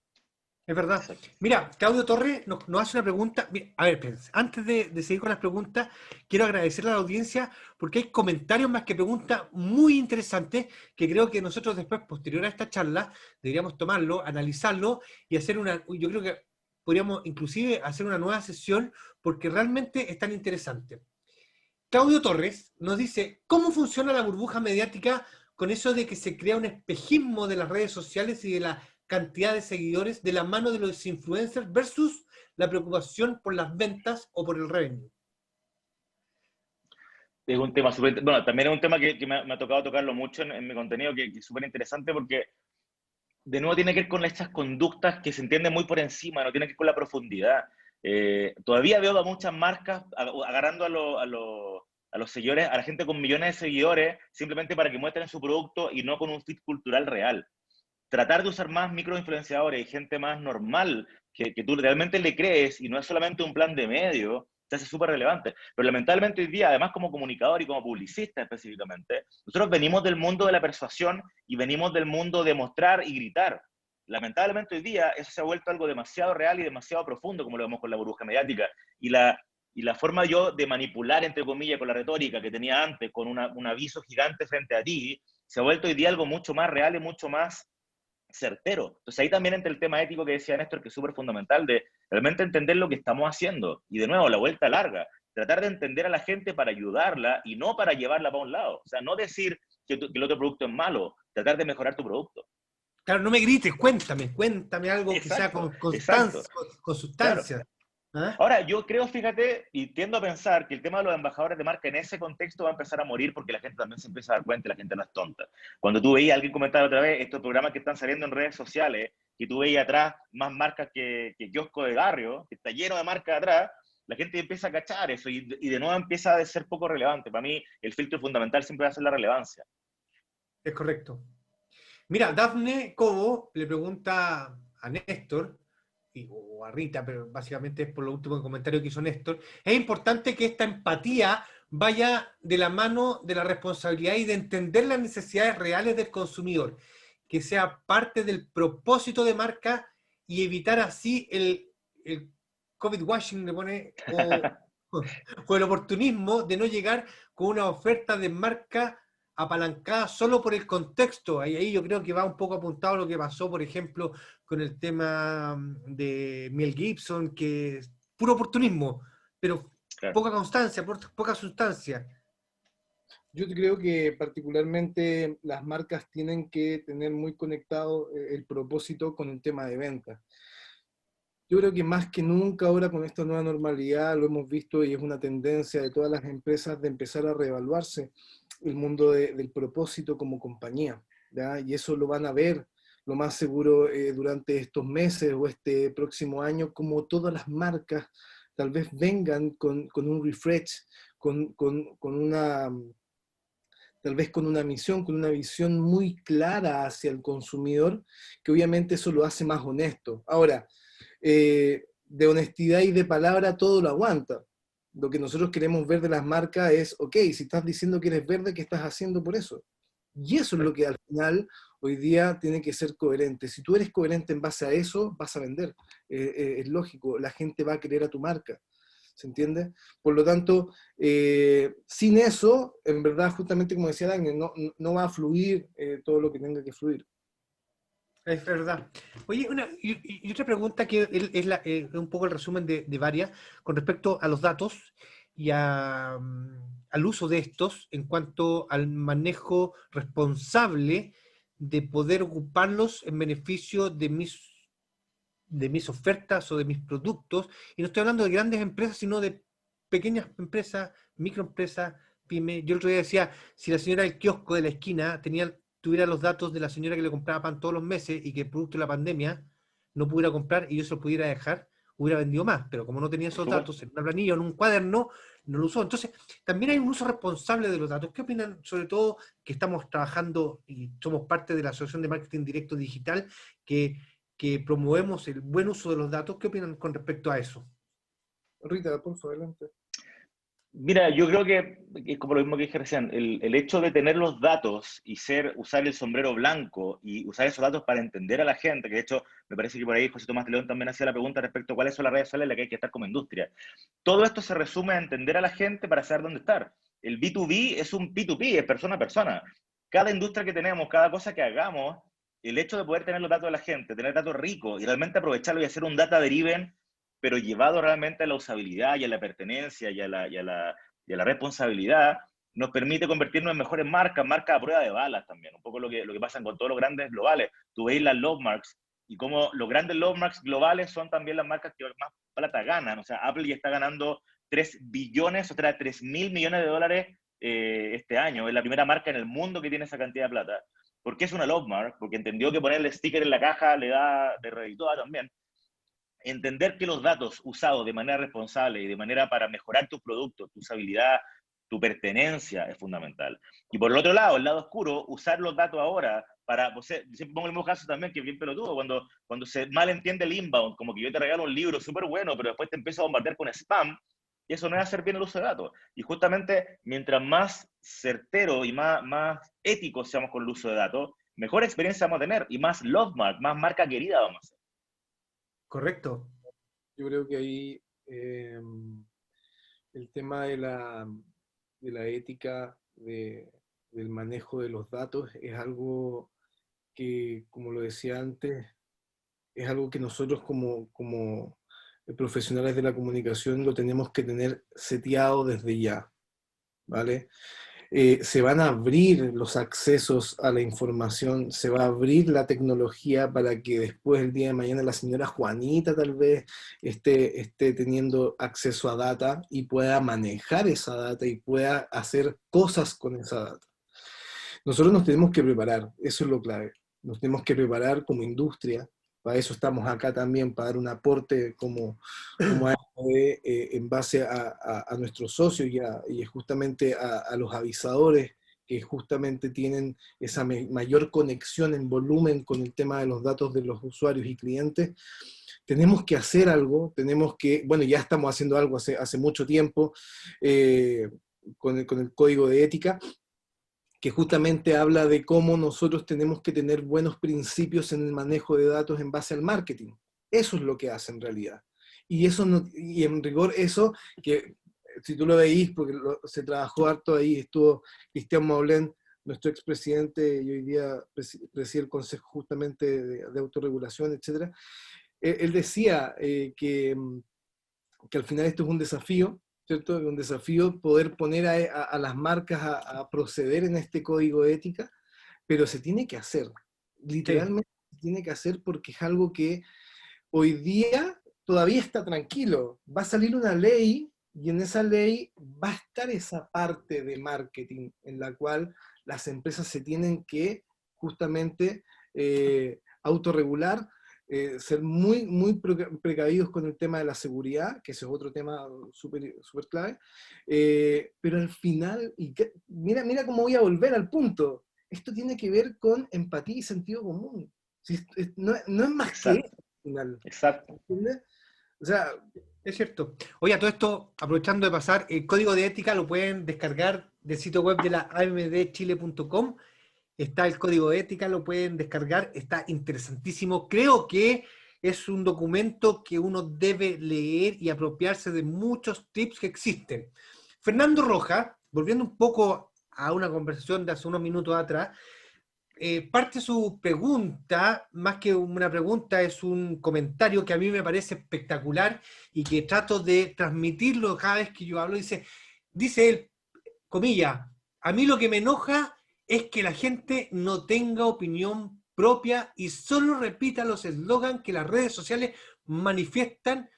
Es verdad. Mira, Claudio Torres nos hace una pregunta. Mira, a ver, espérense. Antes de seguir con las preguntas, quiero agradecerle a la audiencia porque hay comentarios más que preguntas muy interesantes que creo que nosotros después, posterior a esta charla, deberíamos tomarlo, analizarlo y hacer yo creo que podríamos inclusive hacer una nueva sesión porque realmente es tan interesante. Claudio Torres nos dice, ¿cómo funciona la burbuja mediática con eso de que se crea un espejismo de las redes sociales y de la cantidad de seguidores de la mano de los influencers versus la preocupación por las ventas o por el revenue? Es un tema súper... Bueno, también es un tema que me ha tocado tocarlo mucho en mi contenido, que es súper interesante porque, de nuevo, tiene que ver con estas conductas que se entienden muy por encima, no tiene que ver con la profundidad. Todavía veo a muchas marcas agarrando a los seguidores, a la gente con millones de seguidores, simplemente para que muestren su producto y no con un fit cultural real. Tratar de usar más microinfluenciadores y gente más normal que tú realmente le crees y no es solamente un plan de medio, se hace súper relevante. Pero lamentablemente hoy día, además como comunicador y como publicista específicamente, nosotros venimos del mundo de la persuasión y venimos del mundo de mostrar y gritar. Lamentablemente hoy día eso se ha vuelto algo demasiado real y demasiado profundo, como lo vemos con la burbuja mediática. Y la forma yo de manipular, entre comillas, con la retórica que tenía antes, con un aviso gigante frente a ti, se ha vuelto hoy día algo mucho más real y mucho más certero. Entonces ahí también entra el tema ético que decía Néstor, que es súper fundamental, de realmente entender lo que estamos haciendo. Y de nuevo, la vuelta larga. Tratar de entender a la gente para ayudarla y no para llevarla para un lado. O sea, no decir que el otro producto es malo, tratar de mejorar tu producto. Claro, no me grites, cuéntame algo que sea con sustancia. Claro. ¿Ah? Ahora, yo creo, fíjate, y tiendo a pensar que el tema de los embajadores de marca en ese contexto va a empezar a morir porque la gente también se empieza a dar cuenta y la gente no es tonta. Cuando tú veías a alguien comentar otra vez estos programas que están saliendo en redes sociales, y tú veías atrás más marcas que kiosco de barrio, que está lleno de marcas atrás, la gente empieza a cachar eso y de nuevo empieza a ser poco relevante. Para mí, el filtro fundamental siempre va a ser la relevancia. Es correcto. Mira, Dafne Cobo le pregunta a Néstor, o a Rita, pero básicamente es por lo último comentario que hizo Néstor, es importante que esta empatía vaya de la mano de la responsabilidad y de entender las necesidades reales del consumidor, que sea parte del propósito de marca y evitar así el COVID washing, le pone, o el oportunismo de no llegar con una oferta de marca apalancada solo por el contexto. Ahí yo creo que va un poco apuntado a lo que pasó, por ejemplo, con el tema de Mel Gibson, que es puro oportunismo, pero claro, poca constancia, poca sustancia. Yo creo que particularmente las marcas tienen que tener muy conectado el propósito con el tema de venta. Yo creo que más que nunca ahora con esta nueva normalidad lo hemos visto y es una tendencia de todas las empresas de empezar a reevaluarse el mundo del propósito como compañía, ¿ya? Y eso lo van a ver lo más seguro durante estos meses o este próximo año, como todas las marcas tal vez vengan con un refresh, con una, tal vez con una misión, con una visión muy clara hacia el consumidor, que obviamente eso lo hace más honesto. Ahora, de honestidad y de palabra todo lo aguanta. Lo que nosotros queremos ver de las marcas es, ok, si estás diciendo que eres verde, ¿qué estás haciendo por eso? Y eso es lo que al final hoy día tiene que ser coherente. Si tú eres coherente en base a eso, vas a vender. Es lógico, la gente va a querer a tu marca. ¿Se entiende? Por lo tanto, sin eso, en verdad, justamente como decía Daniel, no va a fluir todo lo que tenga que fluir. Es verdad. Oye, y otra pregunta que es un poco el resumen de varias, con respecto a los datos y al uso de estos en cuanto al manejo responsable de poder ocuparlos en beneficio de mis ofertas o de mis productos. Y no estoy hablando de grandes empresas, sino de pequeñas empresas, microempresas, pyme. Yo el otro día decía, si la señora del kiosco de la esquina tuviera los datos de la señora que le compraba pan todos los meses y que producto de la pandemia no pudiera comprar y yo se lo pudiera dejar, hubiera vendido más. Pero como no tenía esos datos en una planilla o en un cuaderno, no lo usó. Entonces, también hay un uso responsable de los datos. ¿Qué opinan? Sobre todo que estamos trabajando y somos parte de la Asociación de Marketing Directo Digital, que promovemos el buen uso de los datos. ¿Qué opinan con respecto a eso? Rita, por favor, adelante. Mira, yo creo que es como lo mismo que dije recién, el hecho de tener los datos y usar el sombrero blanco y usar esos datos para entender a la gente, que de hecho me parece que por ahí José Tomás de León también hacía la pregunta respecto a cuáles son las redes sociales en las que hay que estar como industria. Todo esto se resume a entender a la gente para saber dónde estar. El B2B es un P2P, es persona a persona. Cada industria que tenemos, cada cosa que hagamos, el hecho de poder tener los datos de la gente, tener datos ricos y realmente aprovecharlo y hacer un data driven, pero llevado realmente a la usabilidad y a la pertenencia y a la responsabilidad, nos permite convertirnos en mejores marcas a prueba de balas también. Un poco lo que pasa con todos los grandes globales. Tú veis las love marks y como los grandes love marks globales son también las marcas que más plata ganan. O sea, Apple ya está ganando 3 billones, o sea, 3.000 millones de dólares este año. Es la primera marca en el mundo que tiene esa cantidad de plata. ¿Por qué es una love mark? Porque entendió que ponerle sticker en la caja le da de redituada también. Entender que los datos usados de manera responsable y de manera para mejorar tus productos, tu usabilidad, tu pertenencia es fundamental. Y por el otro lado, el lado oscuro, usar los datos ahora para, pues, siempre pongo el mismo caso también, que es bien pelotudo, cuando se malentiende el inbound, como que yo te regalo un libro súper bueno, pero después te empiezo a bombardear con spam, y eso no es hacer bien el uso de datos. Y justamente, mientras más certero y más éticos seamos con el uso de datos, mejor experiencia vamos a tener, y más love mark, más marca querida vamos a hacer. Correcto. Yo creo que ahí el tema de la ética, del manejo de los datos, es algo que, como lo decía antes, es algo que nosotros como profesionales de la comunicación lo tenemos que tener seteado desde ya, ¿vale? Se van a abrir los accesos a la información, se va a abrir la tecnología para que después, el día de mañana, la señora Juanita tal vez esté teniendo acceso a data y pueda manejar esa data y pueda hacer cosas con esa data. Nosotros nos tenemos que preparar, eso es lo clave. Nos tenemos que preparar como industria. Para eso estamos acá también, para dar un aporte como AFD, en base a nuestros socios y justamente a los avisadores que justamente tienen esa mayor conexión en volumen con el tema de los datos de los usuarios y clientes. Tenemos que hacer algo, bueno, ya estamos haciendo algo hace mucho tiempo con el código de ética, que justamente habla de cómo nosotros tenemos que tener buenos principios en el manejo de datos en base al marketing. Eso es lo que hace en realidad. Y en rigor eso, que si tú lo veís, porque se trabajó harto ahí, estuvo Cristian Maulén, nuestro expresidente, y hoy día preside el Consejo justamente de Autorregulación, etc. Él decía que al final esto es un desafío, ¿cierto? Un desafío poder poner a las marcas a proceder en este código de ética, pero se tiene que hacer, literalmente se tiene que hacer, porque es algo que hoy día todavía está tranquilo. Va a salir una ley y en esa ley va a estar esa parte de marketing en la cual las empresas se tienen que justamente autorregular, ser muy precavidos con el tema de la seguridad, que ese es otro tema súper clave, pero al final, mira cómo voy a volver al punto, esto tiene que ver con empatía y sentido común. No es más Exacto. que eso, al final. Exacto. ¿Entiendes? O sea, es cierto. Oye, a todo esto, aprovechando de pasar, el código de ética lo pueden descargar del sitio web de la amdchile.com está el código de ética, lo pueden descargar, está interesantísimo. Creo que es un documento que uno debe leer y apropiarse de muchos tips que existen. Fernando Rojas, volviendo un poco a una conversación de hace unos minutos atrás, parte su pregunta, más que una pregunta, es un comentario que a mí me parece espectacular y que trato de transmitirlo cada vez que yo hablo. Dice él, comilla, a mí lo que me enoja es que la gente no tenga opinión propia y solo repita los eslogans que las redes sociales manifiestan,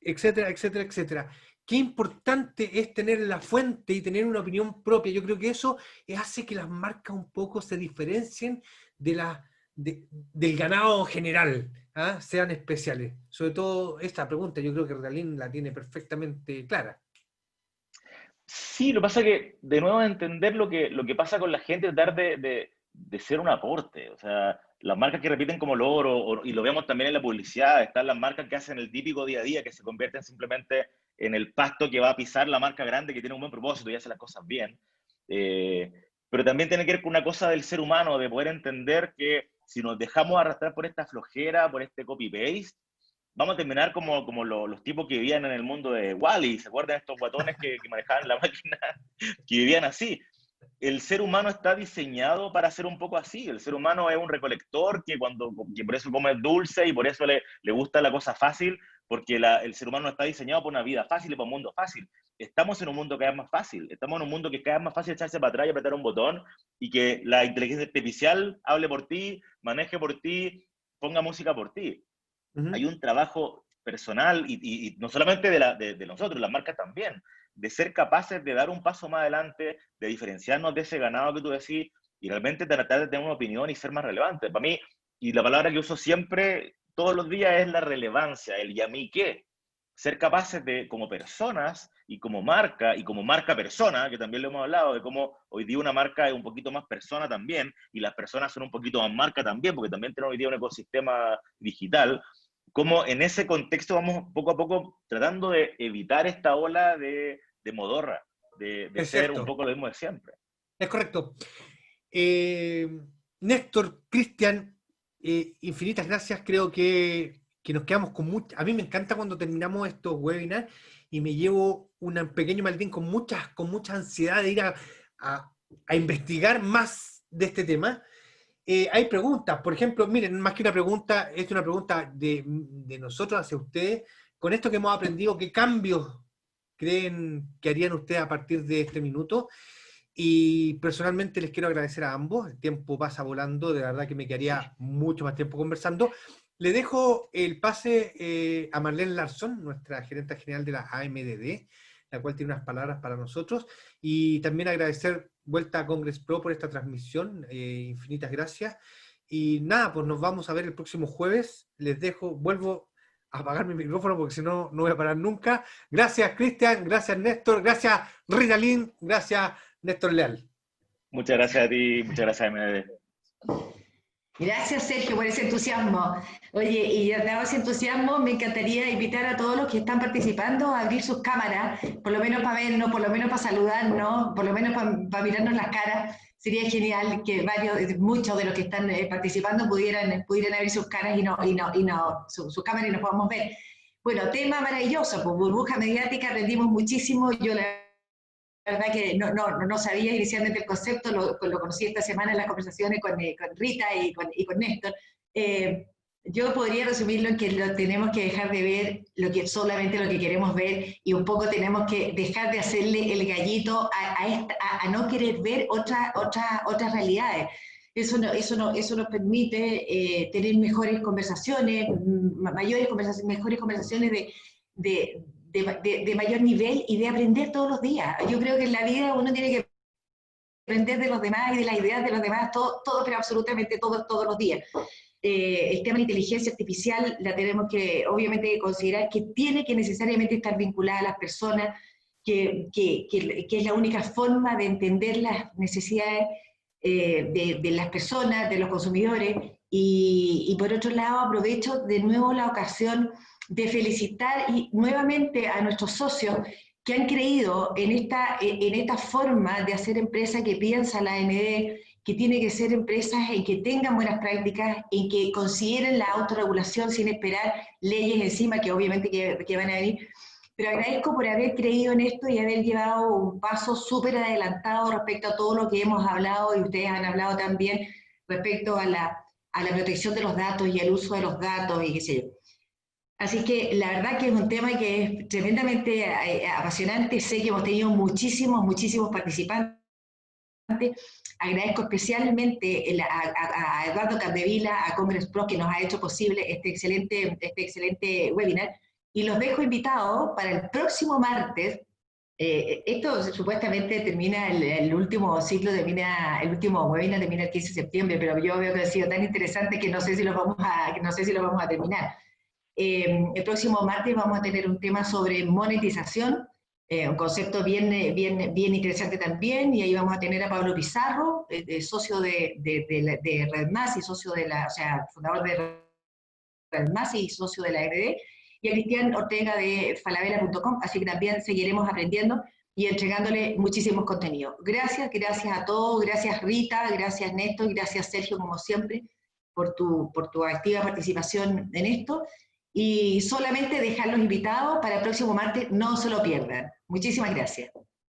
etcétera, etcétera, etcétera. Qué importante es tener la fuente y tener una opinión propia. Yo creo que eso hace que las marcas un poco se diferencien del ganado general, ¿ah? Sean especiales. Sobre todo esta pregunta, yo creo que Ritalin la tiene perfectamente clara. Sí, lo que pasa es que, de nuevo, entender lo que pasa con la gente, tratar de ser un aporte. O sea, las marcas que repiten como loro, y lo vemos también en la publicidad, están las marcas que hacen el típico día a día, que se convierten simplemente en el pasto que va a pisar la marca grande que tiene un buen propósito y hace las cosas bien. Pero también tiene que ver con una cosa del ser humano, de poder entender que si nos dejamos arrastrar por esta flojera, por este copy-paste, vamos a terminar como los tipos que vivían en el mundo de Wall-E. ¿Se acuerdan de estos guatones que manejaban la máquina? Que vivían así. El ser humano está diseñado para ser un poco así. El ser humano es un recolector que por eso come dulce y por eso le gusta la cosa fácil, porque el ser humano está diseñado para una vida fácil y para un mundo fácil. Estamos en un mundo cada vez más fácil. Estamos en un mundo que cada vez más fácil echarse para atrás y apretar un botón y que la inteligencia artificial hable por ti, maneje por ti, ponga música por ti. Hay un trabajo personal y no solamente de nosotros, las marcas también, de ser capaces de dar un paso más adelante, de diferenciarnos de ese ganado que tú decís y realmente tratar de tener una opinión y ser más relevante. Para mí, y la palabra que uso siempre, todos los días, es la relevancia, el y a mí qué. Ser capaces de, como personas y como marca persona, que también lo hemos hablado, de cómo hoy día una marca es un poquito más persona también, y las personas son un poquito más marca también, porque también tenemos hoy día un ecosistema digital. Como en ese contexto vamos poco a poco tratando de evitar esta ola de modorra, de ser cierto. un poco lo mismo de siempre. Es correcto. Néstor, Cristian, infinitas gracias. Creo que nos quedamos con mucho. A mí me encanta cuando terminamos estos webinars y me llevo un pequeño maletín con mucha ansiedad de ir a investigar más de este tema. Hay preguntas, por ejemplo, miren, más que una pregunta, es una pregunta de nosotros hacia ustedes. Con esto que hemos aprendido, ¿qué cambios creen que harían ustedes a partir de este minuto? Y personalmente les quiero agradecer a ambos. El tiempo pasa volando, de verdad que me quedaría mucho más tiempo conversando. Le dejo el pase a Marlene Larsson, nuestra gerente general de la AMDD, la cual tiene unas palabras para nosotros. Y también agradecer vuelta a Congress Pro por esta transmisión. Infinitas gracias. Y nada, pues nos vamos a ver el próximo jueves. Les dejo, vuelvo a apagar mi micrófono porque si no, no voy a parar nunca. Gracias, Cristian. Gracias, Néstor. Gracias, Ritalin. Gracias, Néstor Leal. Muchas gracias a ti, muchas gracias, MD. Gracias, Sergio, por ese entusiasmo. Oye, y dado ese entusiasmo, me encantaría invitar a todos los que están participando a abrir sus cámaras, por lo menos para vernos, por lo menos para saludarnos, por lo menos para mirarnos las caras. Sería genial que muchos de los que están participando pudieran abrir sus caras sus cámaras y nos podamos ver. Bueno, tema maravilloso, pues burbuja mediática, aprendimos muchísimo. Yo la verdad que no sabía inicialmente el concepto, lo conocí esta semana en las conversaciones con Rita y con Néstor. Yo podría resumirlo en que tenemos que dejar de ver solamente lo que queremos ver y un poco tenemos que dejar de hacerle el gallito a no querer ver otras realidades. Eso nos permite tener mejores conversaciones, mejores conversaciones de mayor nivel y de aprender todos los días. Yo creo que en la vida uno tiene que aprender de los demás y de las ideas de los demás, todo pero absolutamente todos los días. El tema de la inteligencia artificial la tenemos que, obviamente, considerar que tiene que necesariamente estar vinculada a las personas, que es la única forma de entender las necesidades de las personas, de los consumidores, y por otro lado aprovecho de nuevo la ocasión de felicitar nuevamente a nuestros socios que han creído en esta forma de hacer empresa que piensa la AMD que tiene que ser empresas en que tengan buenas prácticas, en que consideren la autorregulación sin esperar leyes encima, que obviamente que van a venir. Pero agradezco por haber creído en esto y haber llevado un paso súper adelantado respecto a todo lo que hemos hablado, y ustedes han hablado también respecto a la protección de los datos y al uso de los datos y qué sé yo. Así que la verdad que es un tema que es tremendamente apasionante. Sé que hemos tenido muchísimos participantes. Agradezco especialmente a Eduardo Capdevila, a Congress Pro, que nos ha hecho posible este excelente webinar. Y los dejo invitados para el próximo martes. Esto supuestamente termina, el último ciclo termina, el último webinar termina el 15 de septiembre, pero yo veo que ha sido tan interesante que no sé si lo vamos a terminar. El próximo martes vamos a tener un tema sobre monetización, un concepto bien interesante también, y ahí vamos a tener a Pablo Pizarro, socio de Redmas y socio fundador de Redmas y socio de la RD, y a Cristian Ortega de falabella.com, así que también seguiremos aprendiendo y entregándole muchísimos contenidos. Gracias a todos, gracias Rita, gracias Néstor, gracias Sergio, como siempre, por tu activa participación en esto, y solamente dejarlos invitados para el próximo martes, no se lo pierdan. Muchísimas gracias.